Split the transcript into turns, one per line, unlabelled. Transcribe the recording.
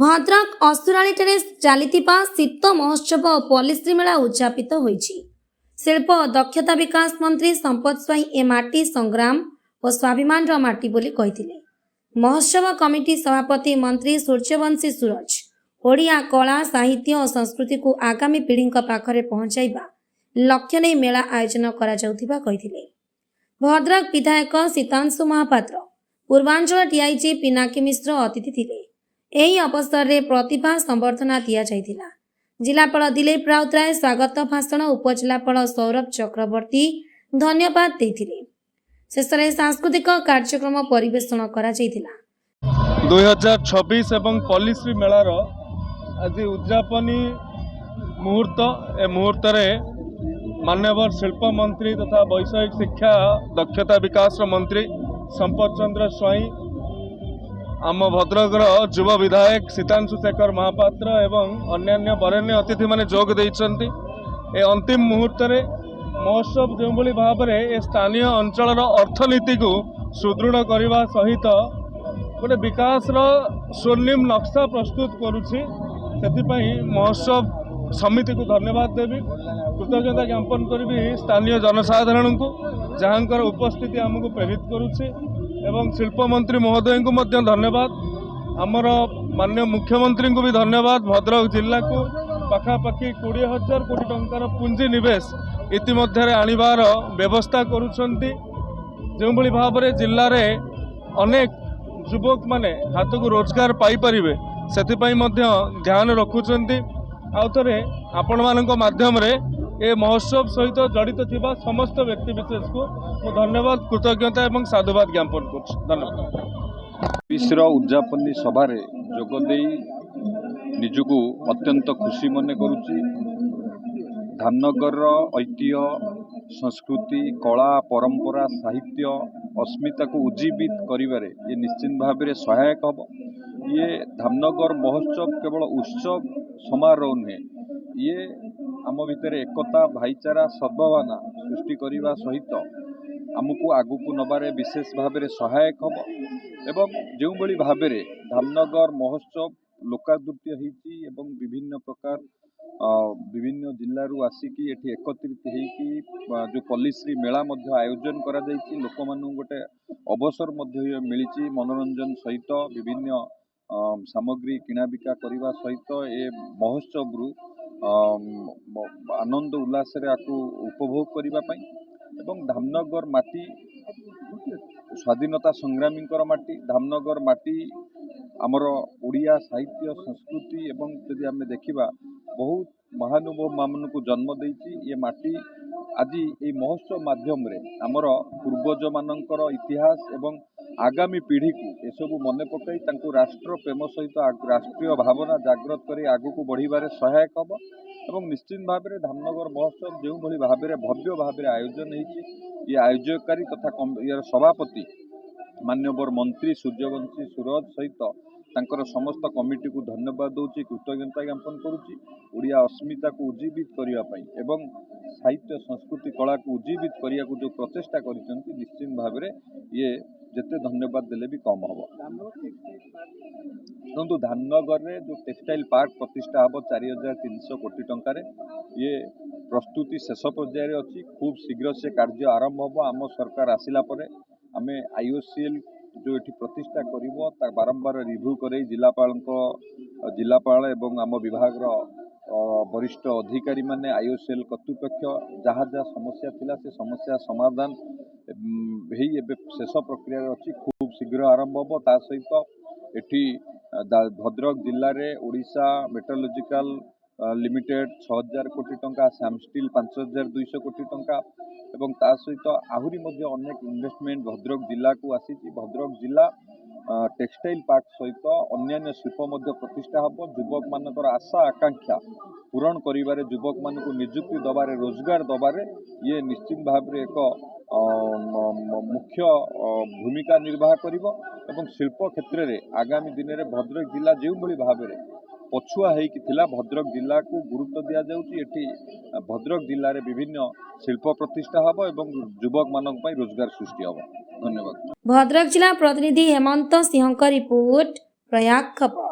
भद्रक ଅସୁରାଳୀଠାରେ ଚାଲିଥିବା ଶୀତ ମହୋତ୍ସବ ଓ ପଲ୍ଲିଶ୍ରୀ ମେଳା ଉଦ୍ଯାପିତ ହୋଇଛି। ଶିଳ୍ପ ଓ ଦକ୍ଷତା ବିକାଶ ମନ୍ତ୍ରୀ ସମ୍ପଦ ସ୍ୱାଇଁ ଏ ମାଟି ସଂଗ୍ରାମ ଓ ସ୍ୱାଭିମାନର ମାଟି ବୋଲି କହିଥିଲେ। ମହୋତ୍ସବ କମିଟି ସଭାପତି ମନ୍ତ୍ରୀ ସୂର୍ଯ୍ୟବଂଶୀ ସୁରଜ ଓଡ଼ିଆ କଳା ସାହିତ୍ୟ ଓ ସଂସ୍କୃତିକୁ ଆଗାମୀ ପିଢ଼ିଙ୍କ ପାଖରେ ପହଞ୍ଚାଇବା ଲକ୍ଷ୍ୟ ନେଇ ମେଳା ଆୟୋଜନ କରାଯାଉଥିବା କହିଥିଲେ। ଭଦ୍ରକ ବିଧାୟକ ସୀତାଂଶୁ ମହାପାତ୍ର, ପୂର୍ବାଞ୍ଚଳ ଡିଆଇଜି ପିନାକୀ ମିଶ୍ର ଅତିଥି ଥିଲେ। ଏହି ଅବସରରେ ପ୍ରତିଭା ସମ୍ବର୍ଦ୍ଧନା ଦିଆଯାଇଥିଲା। ଜିଲ୍ଲାପାଳ ଦିଲ୍ଲୀପ ରାଉତରାୟ ସ୍ୱାଗତ ଭାଷଣ, ଉପଜିଲ୍ଲାପାଳ ସୌରଭ ଚକ୍ରବର୍ତ୍ତୀ ଧନ୍ୟବାଦ ଦେଇଥିଲେ। ଶେଷରେ ସାଂସ୍କୃତିକ କାର୍ଯ୍ୟକ୍ରମ ପରିବେଷଣ କରାଯାଇଥିଲା।
2026 ଏବଂ ପଲ୍ଲିଶ୍ରୀ ମେଳାର ଆଜି ଉଦ୍ଯାପନୀ ମୁହୂର୍ତ୍ତ। ଏ ମୁହୂର୍ତ୍ତରେ ମାନ୍ୟବର ଶିଳ୍ପ ମନ୍ତ୍ରୀ ତଥା ବୈଷୟିକ ଶିକ୍ଷା ଦକ୍ଷତା ବିକାଶର ମନ୍ତ୍ରୀ ସମ୍ପଦ ଚନ୍ଦ୍ର ସ୍ୱାଇଁ, आम भद्रकर युव विधायक सीतांशु शेखर महापात्र एवं अन्यान्य बरेण्य अतिथि माने जोग देइछन्ति। ए अंतिम मुहूर्त रे महोत्सव जो भाव में स्थानीय अंचल अर्थनीति को सुदृढ़ करने सहित गोटे विकास स्वर्णिम नक्शा प्रस्तुत करुछि। महोत्सव समिति को धन्यवाद देवी, कृतज्ञता ज्ञापन करी स्थानीय जनसाधारण को जहाँकर उपस्थिति आमको प्रेरित करुछि। एवं शिल्प मंत्री महोदय को मध्य धन्यवाद, आमर माननीय मुख्यमंत्री को भी धन्यवाद। भद्रक जिला को पाखापाखि 20,000 कोटी टंकार पुंजी निवेश इतिमध्य आनिबार व्यवस्था करुछन्ति। जो भाव में जिले में अनेक युवक माने हाथ को रोजगार पाई परिबे सेथिपई मध्य ध्यान रखुछन्ति। आउथरे आपण मानक माध्यम रे ए महोत्सव सहित जड़ित थिबा समस्त व्यक्ति विशेष को मु धन्यवाद, कृतज्ञता एवं साधुवाद ज्ञापन करुछि। धन्यवाद।
विश्व उद्यापनी सभार जोगदे निजको अत्यंत खुशी मन करुछि। धामनगर ऐतिह्य संस्कृति कला परंपरा साहित्य अस्मिता को उज्जीवित करिबारे ये निश्चित भाव में सहायक हम। ये धामनगर महोत्सव केवल उत्सव समारोह नुहे, ये आम भितर एकता भाईचारा सद्भावना सृष्टि करने सहित आमको आगू नबारे विशेष भाव में सहायक हम। एवं जो भाव में धामनगर महोत्सव लोकादृत्य होती एवं विभिन्न प्रकार विभिन्न जिलू आसिकी एठी एकत्रित होती जो पल्लीश्री मेला आयोजन करा जायछि। लोक मानू गोटे अवसर मिली मनोरंजन सहित विभिन्न सामग्री किना बिका करने सहित ए महोत्सव रु आनंद उल्लास उपभोग करने एवं धामनगर माटी स्वाधीनता संग्रामी माटी, धामनगर माटी आमर ओडिया साहित्य संस्कृति एवं यदि आम देखा बहुत महानुभव मान को जन्म देती। ये माटी आज ये महोत्सव माध्यम रे आमर पूर्वज मानकर इतिहास एवं आगामी पीढ़ी को एसबू मन पकई राष्ट्र प्रेम सहित राष्ट्रीय भावना जागृत कर आगू को बढ़िबारे सहायक हम। एवं निश्चित भाव में धामनगर महोत्सव जो भाव में भव्य भाव में आयोजन होती, ये आयोजककारी तथा यार सभापति मान्यवर मंत्री सूर्यवंशी सूरज सहित तांकर समस्त कमिटी को धन्यवाद दूची, कृतज्ञता ज्ञापन करुच्ची। ओडिया अस्मिता को उज्जीवित करने एवं साहित्य संस्कृति कला को उज्जीवित करने को जो प्रचेषा कर निश्चित भाव में ये जिते धन्यवाद देले भी कम हम। देखो धामनगर में जो टेक्सटाइल पार्क प्रतिष्ठा हम 4,300 कोटी टंकार ये प्रस्तुति शेष पर्यायर अच्छी। खूब शीघ्र से कार्य आरंभ हम। आम सरकार आसिला परे आम IOCL जो ये प्रतिष्ठा कर बारंबार रिव्यू कर जिलापाल एवं आम विभाग वरिष्ठ अधिकारी माने IOCL कर्तृपक्ष जहाँ जहाँ समस्या थिला से समस्या समाधान शेष प्रक्रिया अच्छी। खूब शीघ्र आरंभ हम। ता सहित एठी भद्रक जिले में ओडिशा मेट्रोलॉजिकल लिमिटेड 6,000 कोटी टंका, श्याम स्टील 5,200 कोटी टंका एवं ता सहित आहुरी मध्य अनेक इन्वेस्टमेंट भद्रक जिला को आसी। भद्रक जिला टेक्सटाइल पार्क सहित अन्य शिल्प प्रतिष्ठा हम। युवक मानकर आशा आकांक्षा पूरण करिबारे युवक मान को नियुक्ति दबारे रोजगार दबारे ये निश्चित भाव में एक मुख्य भूमिका निर्वाह करिबो। एवं शिल्प क्षेत्र में आगामी दिन में भद्रक जिला जो भाव में पछुआ होइकिथिला भद्रक जिला को गुरुत्व दिया जाउची। एठी भद्रक जिले में विभिन्न शिल्प प्रतिष्ठा हम एवं युवक मानक पई रोजगार सृष्टि हम। धन्यवाद।
भद्रक जिला प्रतिनिधि हेमंत सिंह रिपोर्ट, प्रयाग खबर।